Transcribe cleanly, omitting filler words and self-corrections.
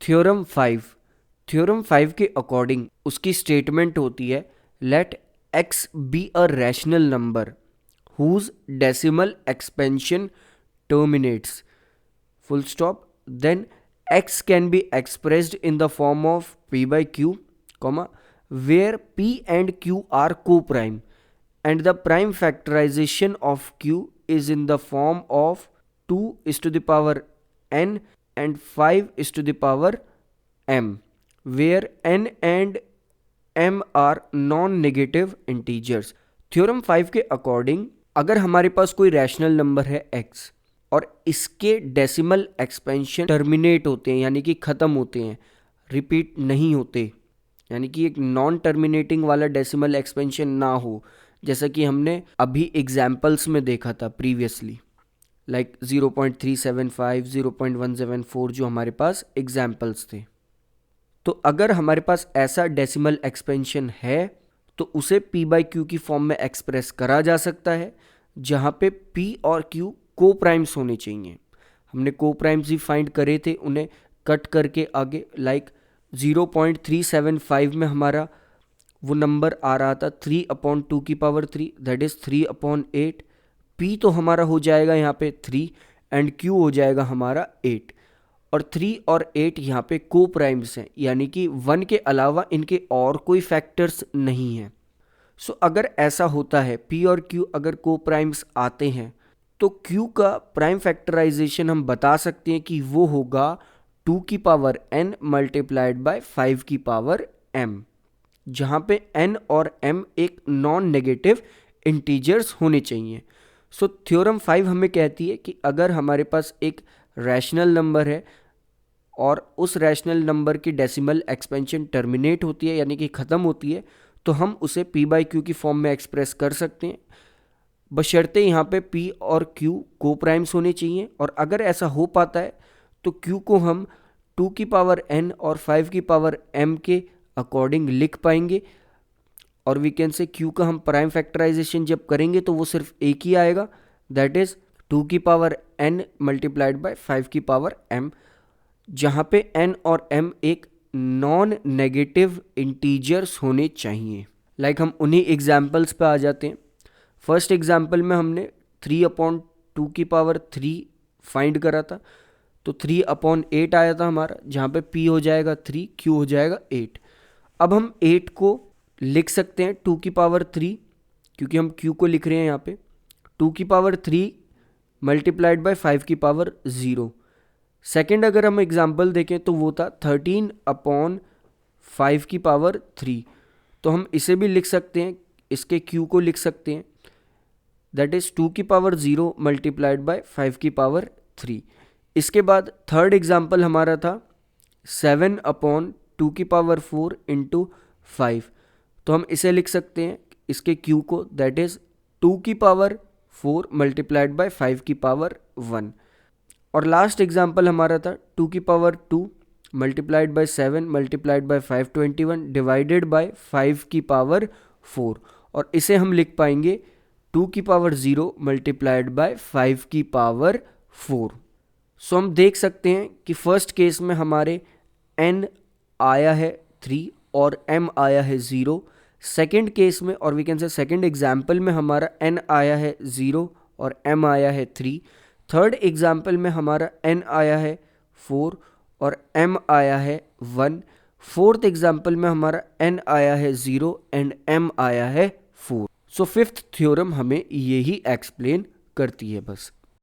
Theorem 5 के according उसकी statement होती है let x be a rational number whose decimal expansion terminates full stop, then x can be expressed in the form of p by q, comma, where p and q are co-prime and the prime factorization of q is in the form of 2 is to the power n and 5 is to the power m, where n and m are non-negative integers. Theorem 5 के according अगर हमारे पास कोई rational number है x और इसके decimal expansion terminate होते हैं यानी कि ख़त्म होते हैं, रिपीट नहीं होते, यानी कि एक नॉन टर्मिनेटिंग वाला डेसिमल एक्सपेंशन ना हो, जैसा कि हमने अभी एग्जाम्पल्स में देखा था प्रीवियसली, लाइक 0.375, 0.174 जो हमारे पास एग्जाम्पल्स थे. तो अगर हमारे पास ऐसा डेसिमल एक्सपेंशन है तो उसे p बाई क्यू की फॉर्म में एक्सप्रेस करा जा सकता है, जहाँ पे p और q को प्राइम्स होने चाहिए. हमने को प्राइम्स ही फाइंड करे थे, उन्हें कट करके आगे लाइक 0.375 में हमारा वो नंबर आ रहा था 3/2 की पावर 3 दैट इज़ 3/8. p तो हमारा हो जाएगा यहाँ पे 3 एंड q हो जाएगा हमारा 8 और 3 और 8 यहाँ पे को प्राइम्स हैं, यानी कि 1 के अलावा इनके और कोई फैक्टर्स नहीं हैं. सो अगर ऐसा होता है p और q अगर को प्राइम्स आते हैं तो q का प्राइम फैक्टराइजेशन हम बता सकते हैं कि वो होगा 2 की पावर n मल्टीप्लाइड बाय 5 की पावर m, जहाँ पे n और m एक नॉन नेगेटिव इंटीजर्स होने चाहिए. सो थ्योरम 5 हमें कहती है कि अगर हमारे पास एक रैशनल नंबर है और उस रैशनल नंबर की डेसिमल एक्सपेंशन टर्मिनेट होती है यानी कि ख़त्म होती है, तो हम उसे p बाई क्यू की फॉर्म में एक्सप्रेस कर सकते हैं, बशर्ते यहाँ पे p और q को प्राइम्स होने चाहिए. और अगर ऐसा हो पाता है तो q को हम 2 की पावर n और 5 की पावर m के अकॉर्डिंग लिख पाएंगे, और वी कैन से q का हम प्राइम फैक्टराइजेशन जब करेंगे तो वो सिर्फ एक ही आएगा, दैट इज़ 2 की पावर n मल्टीप्लाइड बाय 5 की पावर m, जहाँ पे n और m एक नॉन नेगेटिव इंटीजर्स होने चाहिए. लाइक हम उन्हीं एग्जाम्पल्स पे आ जाते हैं. फर्स्ट एग्जाम्पल में हमने 3/2 की पावर 3 फाइंड करा था, तो 3/8 आया था हमारा, जहाँ पे p हो जाएगा 3, q हो जाएगा 8. अब हम 8 को लिख सकते हैं 2 की पावर 3, क्योंकि हम q को लिख रहे हैं यहाँ पे 2 की पावर 3 मल्टीप्लाइड बाय 5 की पावर 0. सेकेंड अगर हम एग्जाम्पल देखें तो वो था 13/5 की पावर 3, तो हम इसे भी लिख सकते हैं, इसके q को लिख सकते हैं, दैट इज़ 2 की पावर 0 मल्टीप्लाइड बाय 5 की पावर 3. इसके बाद थर्ड एग्जाम्पल हमारा था 7/2 की पावर 4 इंटू 5, तो हम इसे लिख सकते हैं इसके q को, दैट इज़ 2 की पावर 4 मल्टीप्लाइड बाय 5 की पावर 1. और लास्ट एग्जाम्पल हमारा था 2 की power 2 multiplied by 7 multiplied by 521 divided by 5 की पावर 4, और इसे हम लिख पाएंगे 2 की पावर 0 मल्टीप्लाइड बाय 5 की पावर 4. सो हम देख सकते हैं कि फर्स्ट केस में हमारे n आया है 3 और m आया है 0. सेकेंड केस में, और we can say second example में हमारा n आया है 0 और m आया है 3. थर्ड एग्जाम्पल में हमारा n आया है 4 और m आया है 1. फोर्थ एग्जाम्पल में हमारा n आया है 0 एंड m आया है 4. सो फिफ्थ थ्योरम हमें यही एक्सप्लेन करती है बस.